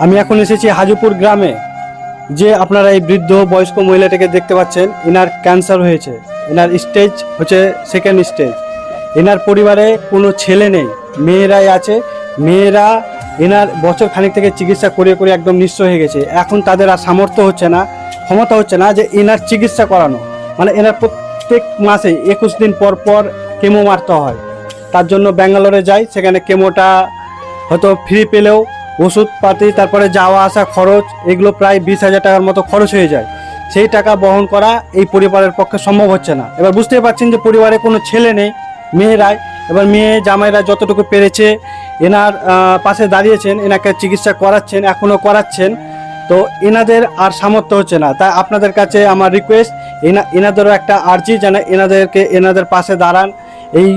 আমি এখন এসেছি হাজিপুর গ্রামে। যে আপনারা এই বৃদ্ধ বয়স্ক মহিলাটাকে দেখতে পাচ্ছেন, এনার ক্যান্সার হয়েছে। এনার স্টেজ হচ্ছে সেকেন্ড স্টেজ। এনার পরিবারে কোনো ছেলে নেই, মেয়েরাই আছে। মেয়েরা এনার বছর খানিক থেকে চিকিৎসা করে করে একদম নিঃস্ব হয়ে গেছে। এখন তাদের আর সামর্থ্য হচ্ছে না, ক্ষমতা হচ্ছে না যে এনার চিকিৎসা করানো। মানে এনার প্রত্যেক মাসে 21 দিন পর পর কেমো মারতে হয়। তার জন্য ব্যাঙ্গালোরে যাই, সেখানে কেমোটা হয়তো ফ্রি পেলেও ওষুধপাতি, তারপরে যাওয়া আসা খরচ, এগুলো প্রায় 20,000 টাকার মতো খরচ হয়ে যায়। সেই টাকা বহন করা এই পরিবারের পক্ষে সম্ভব হচ্ছে না। এবার বুঝতেই পারছেন যে পরিবারে কোনো ছেলে নেই, মেয়েরাই। এবার মেয়ে জামাইরা যতটুকু পেরেছে এনার পাশে দাঁড়িয়েছেন, এনাকে চিকিৎসা করাচ্ছেন, এখনও করাচ্ছেন। তো এনাদের আর সামর্থ্য হচ্ছে না। তাই আপনাদের কাছে আমার রিকোয়েস্ট, এনাদেরও একটা আর্জি যেন এনাদের পাশে দাঁড়ান। এই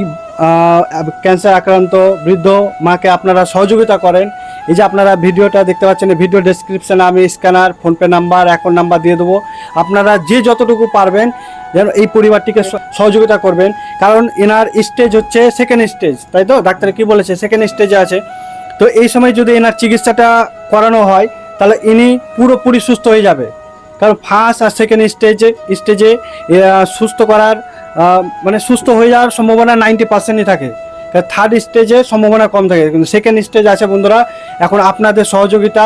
ক্যান্সার আক্রান্ত বৃদ্ধ মাকে আপনারা সহযোগিতা করেন। এই যে আপনারা ভিডিওটা দেখতে পাচ্ছেন, এই ভিডিও ডেসক্রিপশানে আমি scanner, PhonePe number, account number দিয়ে দেবো। আপনারা যে যতটুকু পারবেন যেন এই পরিবারটিকে সহযোগিতা করবেন। কারণ এনার স্টেজ হচ্ছে সেকেন্ড স্টেজ, তাই তো? ডাক্তার কি বলেছে? সেকেন্ড স্টেজে আছে। তো এই সময় যদি এনার চিকিৎসাটা করানো হয় তাহলে ইনি পুরোপুরি সুস্থ হয়ে যাবে। কারণ ফার্স্ট আর সেকেন্ড স্টেজে সুস্থ করার মানে সুস্থ হয়ে যাওয়ার সম্ভাবনা 90%ই থাকে। থার্ড স্টেজে সম্ভাবনা কম থাকে, কিন্তু সেকেন্ড স্টেজ আছে বন্ধুরা। এখন আপনাদের সহযোগিতা,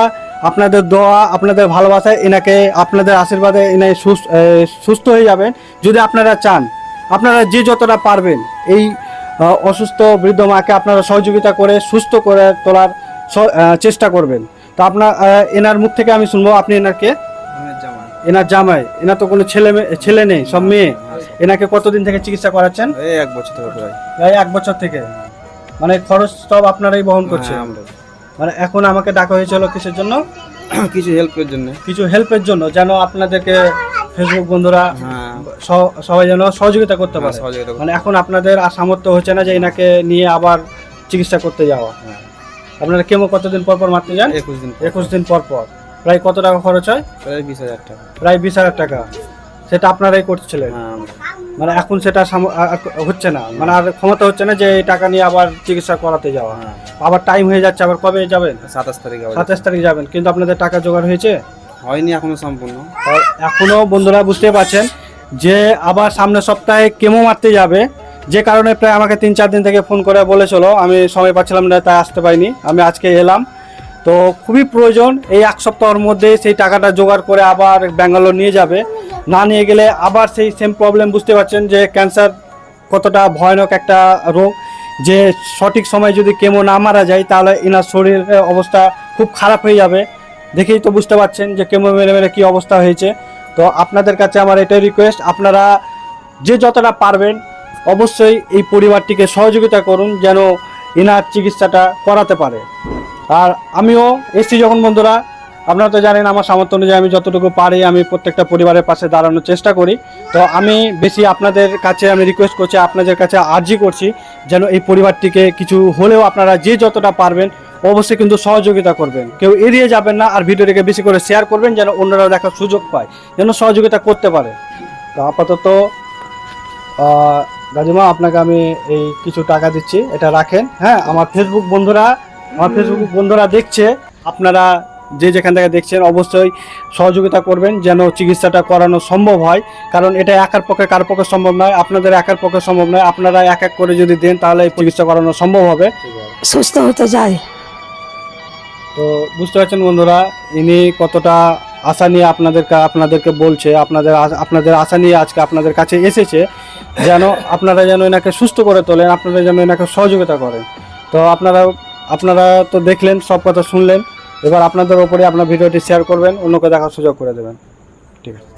আপনাদের দোয়া, আপনাদের ভালোবাসায় এনাকে, আপনাদের আশীর্বাদে এনে সুস্থ হয়ে যাবেন। যদি আপনারা চান, আপনারা যে যতটা পারবেন এই অসুস্থ বৃদ্ধ মাকে আপনারা সহযোগিতা করে সুস্থ করে তোলার চেষ্টা করবেন। তো আপনার এনার মুখ থেকে আমি শুনবো, আপনি এনাকে? এনার জামাই। এনার তো কোনো ছেলে নেই, সব মেয়ে। এনাকে কতদিন থেকে চিকিৎসা করাচ্ছেন? এই 1 বছর থেকে প্রায় 1 বছর থেকে। মানে খরচ সব আপনারাই বহন করছেন? মানে এখন আমাকে ডাকা হয়েছিল কিসের জন্য? কিছু হেল্পের জন্য। কিছু হেল্পের জন্য, যেন আপনাদেরকে ফেসবুক বন্ধুরা সবাই যেন সহযোগিতা করতে পারে। মানে এখন আপনাদের আর সামর্থ্য হচ্ছে না যে এনাকে নিয়ে আবার চিকিৎসা করতে যাওয়া। আপনারা কেমো কতদিন পর পর মারতে যান? 21 দিন পর পর। প্রায় কত টাকা খরচ হয়? প্রায় 20,000 টাকা। প্রায় 20,000 টাকা। সেটা আপনারাই করছিলেন? মানে এখন সেটা হচ্ছে না, মানে আর ক্ষমতা হচ্ছে না যে এই টাকা নিয়ে আবার চিকিৎসা করাতে যাওয়া। আবার টাইম হয়ে যাচ্ছে, আবার কবে যাবেন? 27 তারিখে। 27 তারিখ যাবেন, কিন্তু আপনাদের টাকা জোগাড় হয়েছে? হয়নি এখনো সম্পূর্ণ। এখনো বন্ধুরা বুঝতে পারছেন যে আবার সামনের সপ্তাহে কেমো মারতে যাবে। যে কারণে প্রায় আমাকে 3-4 দিন থেকে ফোন করে বলেছিল, আমি সময় পাচ্ছিলাম না, তাই আসতে পারিনি। আমি আজকে এলাম। তো খুবই প্রয়োজন এই 1 সপ্তাহের মধ্যে সেই টাকাটা জোগাড় করে আবার ব্যাঙ্গালোর নিয়ে যাবে। না নিয়ে গেলে আবার সেই সেম প্রবলেম। বুঝতে পারছেন যে ক্যান্সার কতটা ভয়ানক একটা রোগ, যে সঠিক সময় যদি কেমো না মারা যায় তাহলে এনার শরীরের অবস্থা খুব খারাপ হয়ে যাবে। দেখেই তো বুঝতে পারছেন যে কেমো মেরে মেরে কী অবস্থা হয়েছে। তো আপনাদের কাছে আমার এটাই রিকোয়েস্ট, আপনারা যে যতটা পারবেন অবশ্যই এই পরিবারটিকে সহযোগিতা করুন যেন এনার চিকিৎসাটা করাতে পারে। আর আমিও এসছি যখন বন্ধুরা, আপনারা তো জানেন আমার সামর্থ্য অনুযায়ী আমি যতটুকু পারি আমি প্রত্যেকটা পরিবারের পাশে দাঁড়ানোর চেষ্টা করি। তো আমি বেশি আপনাদের কাছে আমি রিকোয়েস্ট করছি, আপনাদের কাছে আর্জি করছি যেন এই পরিবারটিকে কিছু হলেও আপনারা যে যতটা পারবেন অবশ্যই কিন্তু সহযোগিতা করবেন। কেউ এড়িয়ে যাবেন না। আর ভিডিওটিকে বেশি করে শেয়ার করবেন যেন অন্যরাও দেখার সুযোগ পায়, যেন সহযোগিতা করতে পারে। তো আপাতত গাজিমা আপনাকে আমি এই কিছু টাকা দিচ্ছি, এটা রাখেন। হ্যাঁ, আমার ফেসবুক বন্ধুরা দেখছে, আপনারা যে যেখান থেকে দেখছেন অবশ্যই সহযোগিতা করবেন যেন চিকিৎসাটা করানো সম্ভব হয়। কারণ এটা একার পক্ষে কার পক্ষে সম্ভব নয়, আপনাদের একার পক্ষে সম্ভব নয়। আপনারা এক এক করে যদি দেন তাহলে এই চিকিৎসা করানো সম্ভব হবে, সুস্থ হতে যায়। তো বুঝতে পারছেন বন্ধুরা ইনি কতটা আশা নিয়ে আপনাদেরকে বলছে, আপনাদের আশা নিয়ে আজকে আপনাদের কাছে এসেছে যেন আপনারা যেন এনাকে সুস্থ করে তোলেন, আপনারা যেন এনাকে সহযোগিতা করেন। তো আপনারা তো দেখলেন, সব কথা শুনলেন। এবার আপনাদের ওপরে আপনার ভিডিওটি শেয়ার করবেন, অন্যকে দেখার সুযোগ করে দেবেন। ঠিক আছে।